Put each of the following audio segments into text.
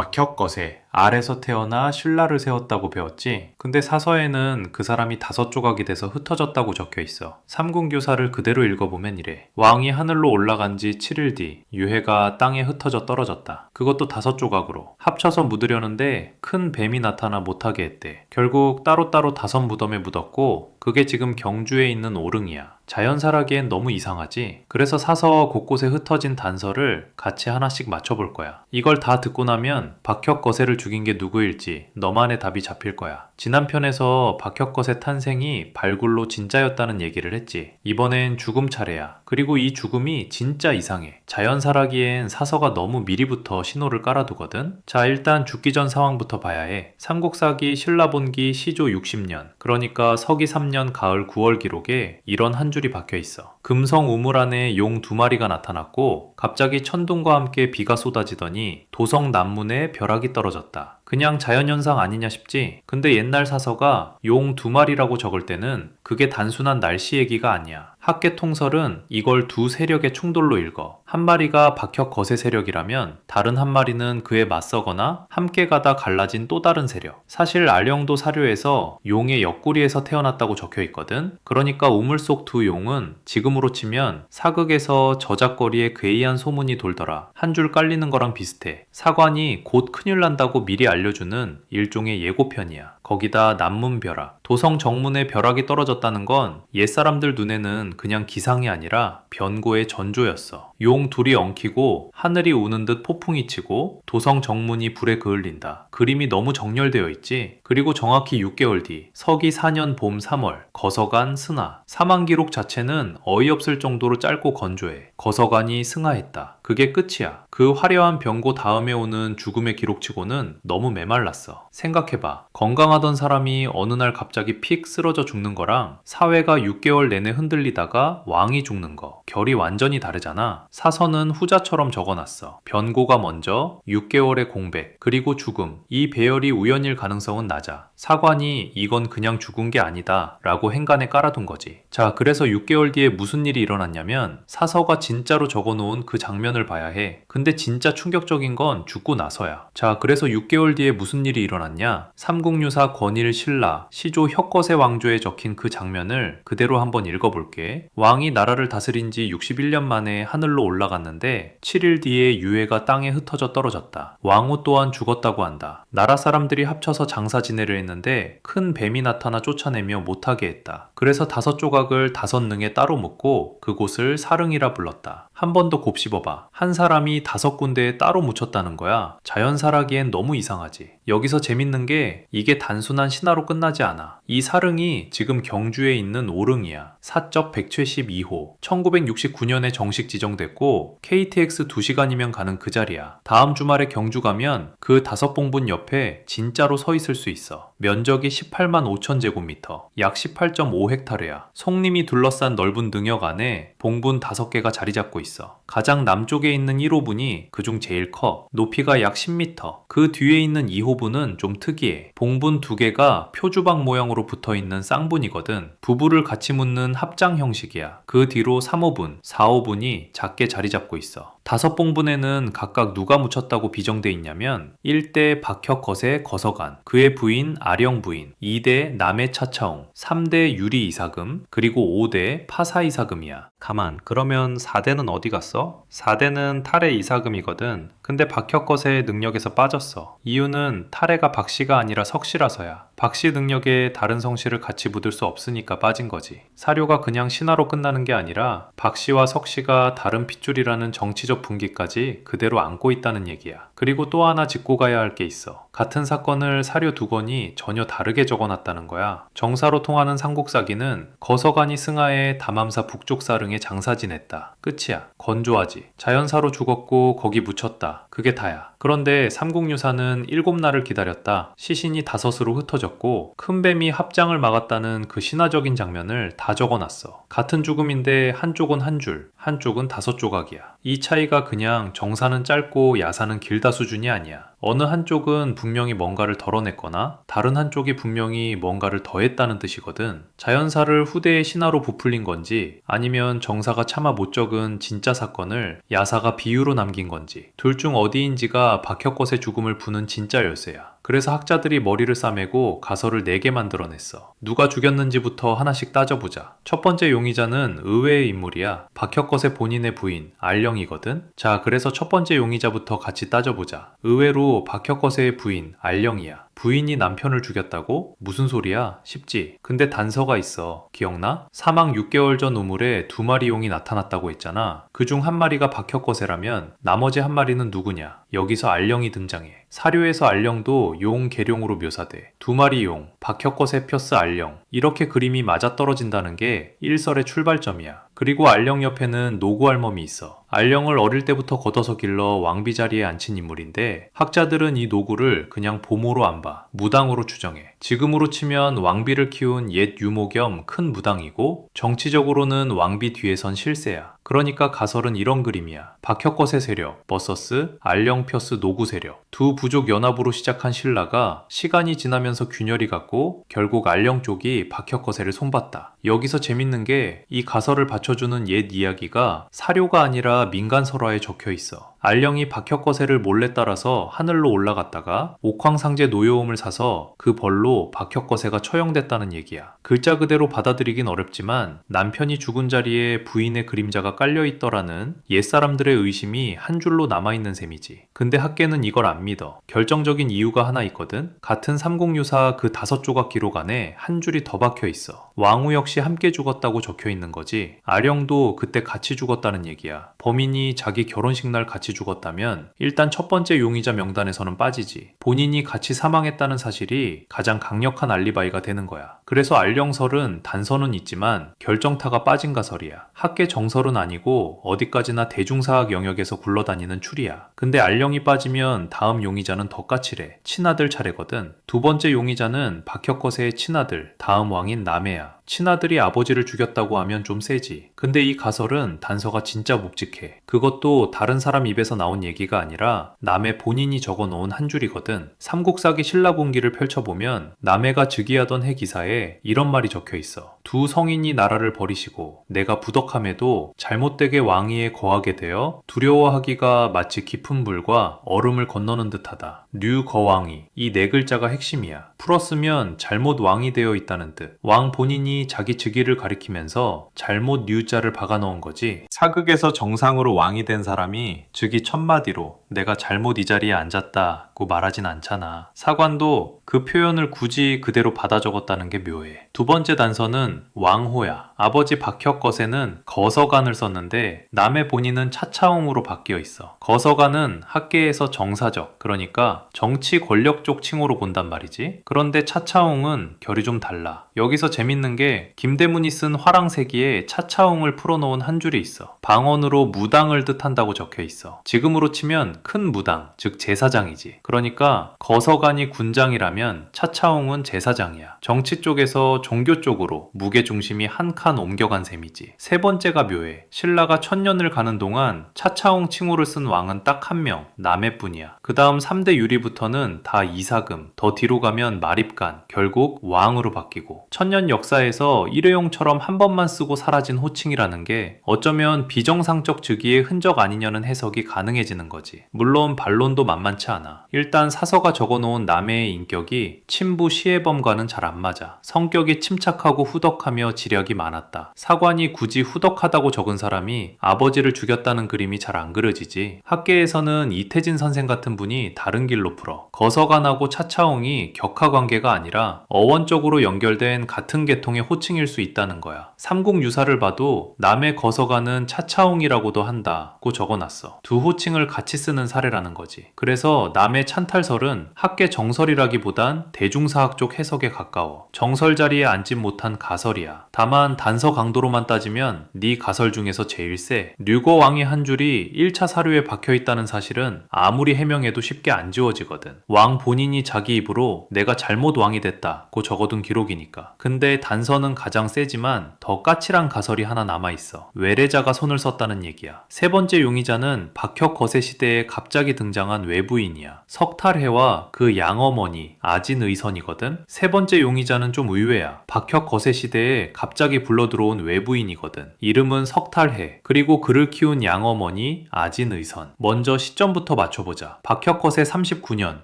박혁거세, 알에서 태어나 신라를 세웠다고 배웠지? 근데 사서에는 그 사람이 5조각이 돼서 흩어졌다고 적혀 있어. 삼국유사를 그대로 읽어보면 이래. 왕이 하늘로 올라간 지 7일 뒤 유해가 땅에 흩어져 떨어졌다. 그것도 5조각으로. 합쳐서 묻으려는데 큰 뱀이 나타나 못하게 했대. 결국 따로따로 5무덤에 묻었고 그게 지금 경주에 있는 오릉이야. 자연사라기엔 너무 이상하지? 그래서 사서 곳곳에 흩어진 단서를 같이 하나씩 맞춰볼 거야. 이걸 다 듣고 나면 박혁거세를 죽인 게 누구일지 너만의 답이 잡힐 거야. 지난 편에서 박혁거세 탄생이 발굴로 진짜였다는 얘기를 했지. 이번엔 죽음 차례야. 그리고 이 죽음이 진짜 이상해. 자연사라기엔 사서가 너무 미리부터 신호를 깔아두거든? 자, 일단 죽기 전 상황부터 봐야 해. 삼국사기 신라본기 시조 60년, 그러니까 서기 3년 가을 9월 기록에 이런 한 줄이 박혀 있어. 금성 우물 안에 용 2마리가 나타났고 갑자기 천둥과 함께 비가 쏟아지더니 도성 남문에 벼락이 떨어졌다. 그냥 자연현상 아니냐 싶지? 근데 옛날 사서가 용 2마리라고 적을 때는 그게 단순한 날씨 얘기가 아니야. 학계 통설은 이걸 두 세력의 충돌로 읽어. 한 마리가 박혁거세 세력이라면 다른 한 마리는 그에 맞서거나 함께 가다 갈라진 또 다른 세력. 사실 알령도 사료에서 용의 옆구리에서 태어났다고 적혀 있거든. 그러니까 우물 속 두 용은 지금으로 치면 사극에서 저작거리에 괴이한 소문이 돌더라. 한 줄 깔리는 거랑 비슷해. 사관이 곧 큰일 난다고 미리 알려주는 일종의 예고편이야. 거기다 남문벼락, 도성 정문에 벼락이 떨어졌다는 건 옛사람들 눈에는 그냥 기상이 아니라 변고의 전조였어. 용 둘이 엉키고 하늘이 우는 듯 폭풍이 치고 도성 정문이 불에 그을린다. 그림이 너무 정렬되어 있지? 그리고 정확히 6개월 뒤 서기 4년 봄 3월 거서간 승하. 사망 기록 자체는 어이없을 정도로 짧고 건조해. 거서간이 승하했다. 그게 끝이야. 그 화려한 병고 다음에 오는 죽음의 기록치고는 너무 메말랐어. 생각해봐. 건강하던 사람이 어느 날 갑자기 픽 쓰러져 죽는 거랑 사회가 6개월 내내 흔들리다가 왕이 죽는 거. 결이 완전히 다르잖아. 사서는 후자처럼 적어놨어. 변고가 먼저, 6개월의 공백, 그리고 죽음. 이 배열이 우연일 가능성은 낮아. 사관이 이건 그냥 죽은 게 아니다 라고 행간에 깔아둔 거지. 자, 그래서 6개월 뒤에 무슨 일이 일어났냐면 사서가 진짜로 적어놓은 그 장면을 봐야 해. 근데 진짜 충격적인 건 죽고 나서야. 자, 그래서 6개월 뒤에 무슨 일이 일어났냐? 삼국유사 권일 신라 시조 혁거세 왕조에 적힌 그 장면을 그대로 한번 읽어볼게. 왕이 나라를 다스린 지 61년 만에 하늘로 올라갔는데 7일 뒤에 유해가 땅에 흩어져 떨어졌다. 왕후 또한 죽었다고 한다. 나라 사람들이 합쳐서 장사 지내려 했는데 큰 뱀이 나타나 쫓아내며 못하게 했다. 그래서 5조각을 5능에 따로 묻고 그곳을 사릉이라 불렀다. 한 번 더 곱씹어봐. 한 사람이 5군데에 따로 묻혔다는 거야. 자연사라기엔 너무 이상하지. 여기서 재밌는 게 이게 단순한 신화로 끝나지 않아. 이 사릉이 지금 경주에 있는 오릉이야. 사적 172호. 1969년에 정식 지정됐고 KTX 2시간이면 가는 그 자리야. 다음 주말에 경주 가면 그 5봉분 옆에 진짜로 서 있을 수 있어. 면적이 18만 5천 제곱미터, 약 18.5헥타르야. 송림이 둘러싼 넓은 능역 안에 봉분 5개가 자리 잡고 있어. 가장 남쪽에 있는 1호분이 그중 제일 커. 높이가 약 10m. 그 뒤에 있는 2호분은 좀 특이해. 봉분 2개가 표주박 모양으로 붙어있는 쌍분이거든. 부부를 같이 묻는 합장 형식이야. 그 뒤로 3호분, 4호분이 작게 자리 잡고 있어. 5봉분에는 각각 누가 묻혔다고 비정돼 있냐면 1대 박혁거세 거서간, 그의 부인 아령 부인, 2대 남해 차차옹, 3대 유리 이사금, 그리고 5대 파사 이사금이야. 가만, 그러면 4대는 어디 갔어? 4대는 탈의 이사금이거든. 근데 박혁거세의 능력에서 빠졌어. 이유는 탈의가 박씨가 아니라 석씨라서야. 박씨 능력에 다른 성씨를 같이 묻을 수 없으니까 빠진 거지. 사료가 그냥 신화로 끝나는 게 아니라 박씨와 석씨가 다른 핏줄이라는 정치적 분기까지 그대로 안고 있다는 얘기야. 그리고 또 하나 짚고 가야 할 게 있어. 같은 사건을 사료 2권이 전혀 다르게 적어놨다는 거야. 정사로 통하는 삼국사기는 거서간이 승하에 담암사 북쪽 사릉에 장사 지냈다. 끝이야. 건조하지. 자연사로 죽었고 거기 묻혔다. 그게 다야. 그런데 삼국유사는 7날을 기다렸다. 시신이 5으로 흩어졌고 큰 뱀이 합장을 막았다는 그 신화적인 장면을 다 적어놨어. 같은 죽음인데 한쪽은 한 줄, 한쪽은 5조각이야. 이 차이가 그냥 정사는 짧고 야사는 길다 수준이 아니야. 어느 한쪽은 분명히 뭔가를 덜어냈거나 다른 한쪽이 분명히 뭔가를 더했다는 뜻이거든. 자연사를 후대의 신화로 부풀린 건지 아니면 정사가 차마 못 적은 진짜 사건을 야사가 비유로 남긴 건지 둘 중 어디인지가 박혁것의 죽음을 부는 진짜 열쇠야. 그래서 학자들이 머리를 싸매고 가설을 4개 만들어냈어. 누가 죽였는지부터 하나씩 따져보자. 첫 번째 용의자는 의외의 인물이야. 박혁것의 본인의 부인 알령이거든. 자, 그래서 첫 번째 용의자부터 같이 따져보자. 의외로 박혁것의 부인 알령이야. 부인이 남편을 죽였다고? 무슨 소리야? 싶지. 근데 단서가 있어. 기억나? 사망 6개월 전 우물에 2마리 용이 나타났다고 했잖아. 그중 한 마리가 박혁거세라면 나머지 한 마리는 누구냐? 여기서 알령이 등장해. 사료에서 알령도 용, 계룡으로 묘사돼. 2마리 용, 박혁거세 플러스 알령. 이렇게 그림이 맞아떨어진다는 게 일설의 출발점이야. 그리고 알령 옆에는 노구알멈이 있어. 알령을 어릴 때부터 걷어서 길러 왕비 자리에 앉힌 인물인데 학자들은 이 노구를 그냥 보모로 안 봐. 무당으로 추정해. 지금으로 치면 왕비를 키운 옛 유모 겸 큰 무당이고 정치적으로는 왕비 뒤에 선 실세야. 그러니까 가설은 이런 그림이야. 박혁것의 세력 vs 알령 플러스 노구 세력. 두 부족 연합으로 시작한 신라가 시간이 지나면서 균열이 갔고 결국 알령 쪽이 박혁거세를 손봤다. 여기서 재밌는 게 이 가설을 받쳐주는 옛 이야기가 사료가 아니라 민간 설화에 적혀 있어. 알령이 박혁거세를 몰래 따라서 하늘로 올라갔다가 옥황상제 노여움을 사서 그 벌로 박혁거세가 처형됐다는 얘기야. 글자 그대로 받아들이긴 어렵지만 남편이 죽은 자리에 부인의 그림자가 깔려있더라는 옛사람들의 의심이 한 줄로 남아있는 셈이지. 근데 학계는 이걸 안 믿어. 결정적인 이유가 하나 있거든. 같은 삼국유사 그 5조각 기록 안에 한 줄이 더 박혀있어. 왕후 역시 함께 죽었다고 적혀있는 거지. 아령도 그때 같이 죽었다는 얘기야. 범인이 자기 결혼식 날 같이 죽었다면 일단 첫 번째 용의자 명단에서는 빠지지. 본인이 같이 사망했다는 사실이 가장 강력한 알리바이가 되는 거야. 그래서 알령설은 단서는 있지만 결정타가 빠진 가설이야. 학계 정설은 아니고 어디까지나 대중사학 영역에서 굴러다니는 추리야. 근데 알령이 빠지면 다음 용의자는 더 까칠해. 친아들 차례거든. 두 번째 용의자는 박혁거세의 친아들, 다음 왕인 남해야. 친아들이 아버지를 죽였다고 하면 좀 세지. 근데 이 가설은 단서가 진짜 묵직해. 그것도 다른 사람 입에서 나온 얘기가 아니라 남해 본인이 적어놓은 한 줄이거든. 삼국사기 신라분기를 펼쳐보면 남해가 즉위하던 해 기사에 이런 말이 적혀있어. 두 성인이 나라를 버리시고 내가 부덕함에도 잘못되게 왕위에 거하게 되어 두려워하기가 마치 깊은 물과 얼음을 건너는 듯하다. 류거왕이. 이 4글자가 핵심이야. 풀었으면 잘못 왕이 되어 있다는 뜻. 왕 본인이 자기 즉위를 가리키면서 잘못 류자를 박아넣은 거지. 사극에서 정상으로 왕이 된 사람이 즉위 첫마디로 내가 잘못 이 자리에 앉았다고 말하진 않잖아. 사관도 그 표현을 굳이 그대로 받아 적었다는 게 묘해. 두 번째 단서는 왕호야. 아버지 박혁거세는 거서관을 썼는데 남의 본인은 차차홍으로 바뀌어 있어. 거서관은 학계에서 정사적, 그러니까 정치 권력 쪽 칭호로 본단 말이지. 그런데 차차홍은 결이 좀 달라. 여기서 재밌는 게 김대문이 쓴 화랑세기에 차차홍을 풀어놓은 한 줄이 있어. 방언으로 무당을 뜻한다고 적혀 있어. 지금으로 치면 큰 무당, 즉 제사장이지. 그러니까 거서관이 군장이라면 차차홍은 제사장이야. 정치 쪽에서 종교 쪽으로 무게중심이 한 칸 옮겨간 셈이지. 세 번째가 묘해. 신라가 1000년을 가는 동안 차차홍 칭호를 쓴 왕은 딱 한 명, 남해뿐이야. 그 다음 3대 유리부터는 다 이사금, 더 뒤로 가면 마립간, 결국 왕으로 바뀌고 1000년 역사에서 일회용처럼 한 번만 쓰고 사라진 호칭이라는 게 어쩌면 비정상적 즉위의 흔적 아니냐는 해석이 가능해지는 거지. 물론 반론도 만만치 않아. 일단 사서가 적어놓은 남해의 인격이 친부 시해범과는 잘 안 맞아. 성격이 침착하고 후덕하며 지략이 많았다. 사관이 굳이 후덕하다고 적은 사람이 아버지를 죽였다는 그림이 잘 안 그려지지. 학계에서는 이태진 선생 같은 분이 다른 길로 풀어. 거서관하고 차차홍이 격하관계가 아니라 어원적으로 연결된 같은 계통의 호칭일 수 있다는 거야. 삼국유사를 봐도 남의 거서관은 차차홍이라고도 한다고 적어놨어. 두 호칭을 같이 쓰는 사례라는 거지. 그래서 남의 찬탈설은 학계 정설이라기보단 대중사학적 해석에 가까워. 정설 자리에 앉지 못한 가설이야. 다만 단서 강도로만 따지면 네 가설 중에서 제일 세. 류거 왕의 한 줄이 1차 사료에 박혀있다는 사실은 아무리 해명해도 쉽게 안 지워지거든. 왕 본인이 자기 입으로 내가 잘못 왕이 됐다 고 적어둔 기록이니까. 근데 단서는 가장 세지만 더 까칠한 가설이 하나 남아있어. 외래자가 손을 썼다는 얘기야. 세 번째 용의자는 박혁 거세 시대에 갑자기 등장한 외부인이야. 석탈해와 그 양어머니 아진의선이거든. 세 번째 용의자는 좀 의외야. 박혁 거세 시대에 갑자기 불러들어온 외부인이거든. 이름은 석탈해. 그리고 그를 키운 양어머니 아진의선. 먼저 시점부터 맞춰보자. 박혁 거세 39년,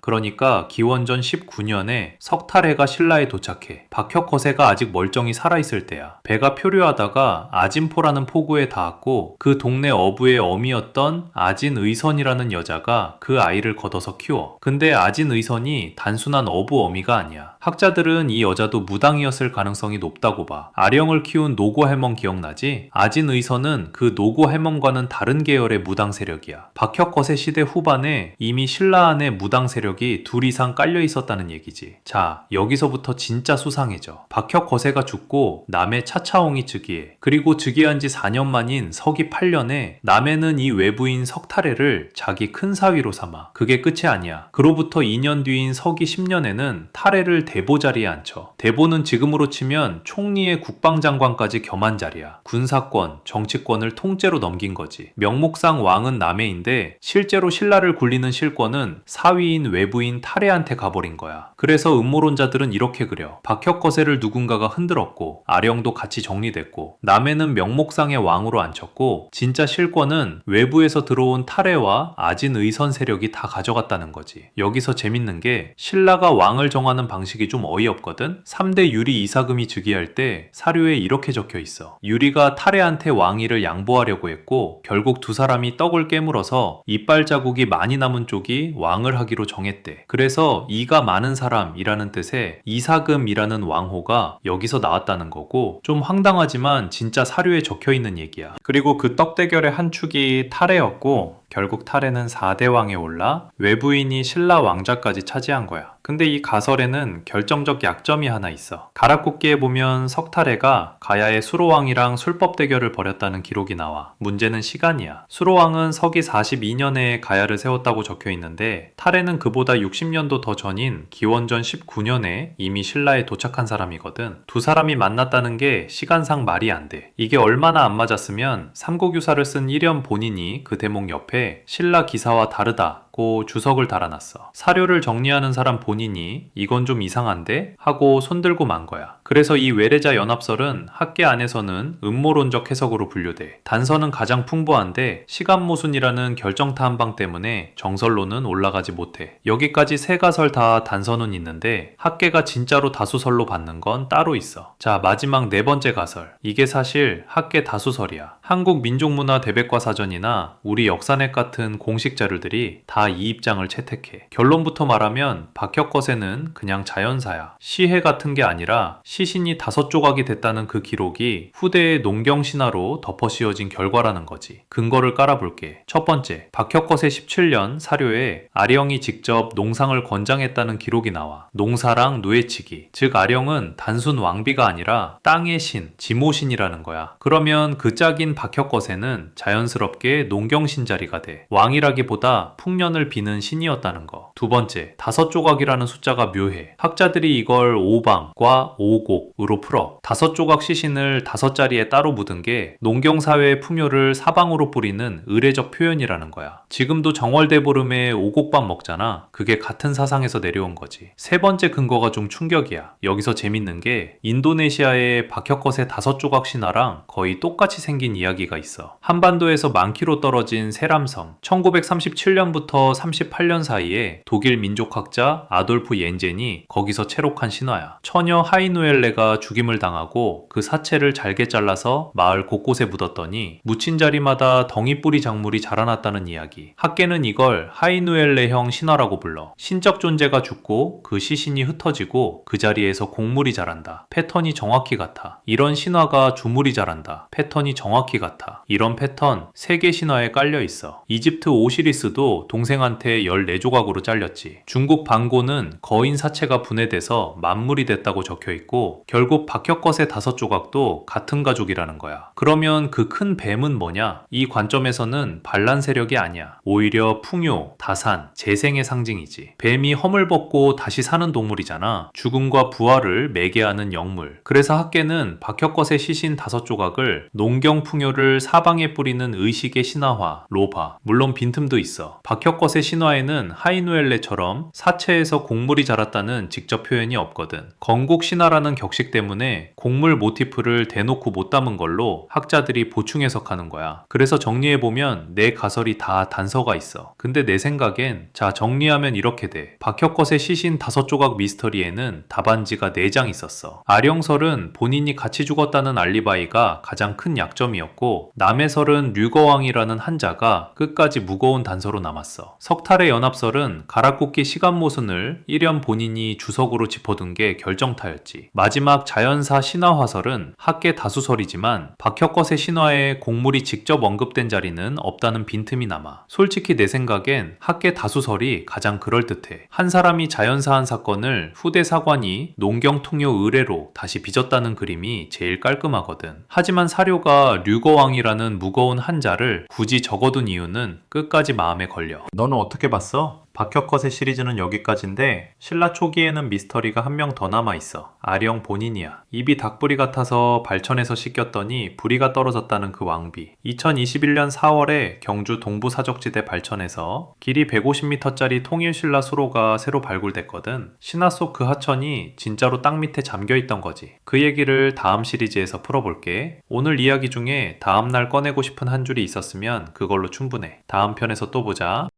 그러니까 기원전 19년에 석탈해가 신라에 도착해. 박혁 거세가 아직 멀쩡히 살아있을 때야. 배가 표류하다가 아진포라는 포구에 닿았고 그 동네 어부의 어미였던 아진의선이라는 여자가 그 아이를 걷어서 키워. 근데 아진의선이 단순한 어부 어미가 아니야. 학자들은 이 여자도 무당이었을 가능성이 높다고 봐. 아령을 키운 노고해멈 기억나지? 아진의선은 그 노고해멈과는 다른 계열의 무당 세력이야. 박혁 거세 시대 후반에 이미 신라 안에 무당 세력이 둘 이상 깔려 있었다는 얘기지. 자, 여기서부터 진짜 수상해져. 박혁 거세가 죽고 남해 차차홍이 즉위해. 그리고 즉위한 지 4년 만인 서기 8년에 남해는 이 외부인 석탈해를 자기 큰 사위로 삼아. 그게 끝이 아니야. 그로부터 2년 뒤인 서기 10년에는 탈해를 대보 자리에 앉혀. 대보는 지금으로 치면 총리의 국방장관까지 겸한 자리야. 군사권, 정치권을 통째로 넘긴 거지. 명목상 왕은 남해인데 실제로 신라를 굴리는 실권은 사위인 외부인 탈해한테 가버린 거야. 그래서 음모론자들은 이렇게 그려. 박혁 거세를 누군가가 흔들었고 아령도 같이 정리됐고 남해는 명목상의 왕으로 앉혔고 진짜 실권은 외부에서 들어온 탈해와 아진의선 세력이 다 가져갔다는 거지. 여기서 재밌는 게 신라가 왕을 정하는 방식이 좀 어이없거든? 3대 유리 이사금이 즉위할 때 사료에 이렇게 적혀 있어. 유리가 탈해한테 왕위를 양보하려고 했고 결국 두 사람이 떡을 깨물어서 이빨 자국이 많이 남은 쪽이 왕을 하기로 정했대. 그래서 이가 많은 사람이라는 뜻의 이사금이라는 왕호가 여기서 나왔다는 거고 좀 황당하지만 진짜 사료에 적혀 있는 얘기야. 그리고 그 떡 대결의 한 축이 탈해였고 결국 탈해는 4대 왕에 올라 외부인이 신라 왕좌까지 차지한 거야. 근데 이 가설에는 결정적 약점이 하나 있어. 가락국기에 보면 석탈해가 가야의 수로왕이랑 술법 대결을 벌였다는 기록이 나와. 문제는 시간이야. 수로왕은 서기 42년에 가야를 세웠다고 적혀 있는데 탈해는 그보다 60년도 더 전인 기원전 19년에 이미 신라에 도착한 사람이거든. 두 사람이 만났다는 게 시간상 말이 안 돼. 이게 얼마나 안 맞았으면 삼국유사를 쓴 일현 본인이 그 대목 옆에 신라 기사와 다르다고 주석을 달아놨어. 사료를 정리하는 사람 본인이 이건 좀 이상한데? 하고 손들고 만 거야. 그래서 이 외래자 연합설은 학계 안에서는 음모론적 해석으로 분류돼. 단서는 가장 풍부한데 시간모순이라는 결정타 한 방 때문에 정설로는 올라가지 못해. 여기까지 세 가설 다 단서는 있는데 학계가 진짜로 다수설로 받는 건 따로 있어. 자, 마지막 네 번째 가설. 이게 사실 학계 다수설이야. 한국민족문화 대백과 사전이나 우리 역사넷 같은 공식 자료들이 다 이 입장을 채택해. 결론부터 말하면 박혁 거세는 그냥 자연사야. 시해 같은 게 아니라 시신이 5조각이 됐다는 그 기록이 후대의 농경신화로 덮어씌워진 결과라는 거지. 근거를 깔아볼게. 첫 번째, 박혁 거세 17년 사료에 아령이 직접 농상을 권장했다는 기록이 나와. 농사랑 누에치기. 즉 아령은 단순 왕비가 아니라 땅의 신, 지모신이라는 거야. 그러면 그 짝인 박혁 거세는 자연스럽게 농경신 자리가 돼. 왕이라기보다 풍년을 비는 신이었다는 거. 두 번째, 5조각이라는 숫자가 묘해. 학자들이 이걸 오방과 오곡으로 풀어. 5조각 시신을 5자리에 따로 묻은 게 농경사회의 풍요를 사방으로 뿌리는 의례적 표현이라는 거야. 지금도 정월대보름에 오곡밥 먹잖아. 그게 같은 사상에서 내려온 거지. 세 번째 근거가 좀 충격이야. 여기서 재밌는 게 인도네시아의 박혁 거세 5조각 신화랑 거의 똑같이 생긴 이야기가 있어. 한반도에서 많기로 떨어진 세람섬. 1937년부터 38년 사이에 독일 민족학자 아돌프 옌젠이 거기서 채록한 신화야. 처녀 하이누엘레가 죽임을 당하고 그 사체를 잘게 잘라서 마을 곳곳에 묻었더니 묻힌 자리마다 덩이뿌리 작물이 자라났다는 이야기. 학계는 이걸 하이누엘레형 신화라고 불러. 신적 존재가 죽고 그 시신이 흩어지고 그 자리에서 곡물이 자란다. 패턴이 정확히 같아. 이런 신화가 주물이 자란다. 패턴이 정확히 같아. 이런 패턴 세계 신화에 깔려 있어. 이집트 오시리스도 동생 동생한테 14조각으로 잘렸지. 중국 방고는 거인 사체가 분해돼서 만물이 됐다고 적혀 있고 결국 박혁것의 5조각도 같은 가족이라는 거야. 그러면 그 큰 뱀은 뭐냐? 이 관점에서는 반란 세력이 아니야. 오히려 풍요, 다산, 재생의 상징이지. 뱀이 허물 벗고 다시 사는 동물이잖아. 죽음과 부활을 매개하는 영물. 그래서 학계는 박혁것의 시신 5조각을 농경풍요를 사방에 뿌리는 의식의 신화화, 로바. 물론 빈틈도 있어. 박혁것의 신화에는 하이누엘레처럼 사체에서 곡물이 자랐다는 직접 표현이 없거든. 건국 신화라는 격식 때문에 곡물 모티프를 대놓고 못 담은 걸로 학자들이 보충 해석하는 거야. 그래서 정리해보면 내 가설이 다 단서가 있어. 근데 내 생각엔 정리하면 이렇게 돼. 박혁것의 시신 5조각 미스터리에는 답안지가 4장 있었어. 아령설은 본인이 같이 죽었다는 알리바이가 가장 큰 약점이었고 남해설은 류거왕이라는 한자가 끝까지 무거운 단서로 남았어. 석탈의 연합설은 가락국기 시간모순을 일연 본인이 주석으로 짚어둔 게 결정타였지. 마지막 자연사 신화화설은 학계 다수설이지만 박혁것의 신화에 곡물이 직접 언급된 자리는 없다는 빈틈이 남아. 솔직히 내 생각엔 학계 다수설이 가장 그럴듯해. 한 사람이 자연사한 사건을 후대 사관이 농경통요 의뢰로 다시 빚었다는 그림이 제일 깔끔하거든. 하지만 사료가 류거왕이라는 무거운 한자를 굳이 적어둔 이유는 끝까지 마음에 걸려. 너는 어떻게 봤어? 박혁컷의 시리즈는 여기까지인데 신라 초기에는 미스터리가 한 명 더 남아있어. 아령 본인이야. 입이 닭불이 같아서 발천에서 씻겼더니 불이가 떨어졌다는 그 왕비. 2021년 4월에 경주 동부사적지대 발천에서 길이 150m짜리 통일신라 수로가 새로 발굴됐거든. 신화 속 그 하천이 진짜로 땅 밑에 잠겨있던 거지. 그 얘기를 다음 시리즈에서 풀어볼게. 오늘 이야기 중에 다음날 꺼내고 싶은 한 줄이 있었으면 그걸로 충분해. 다음 편에서 또 보자.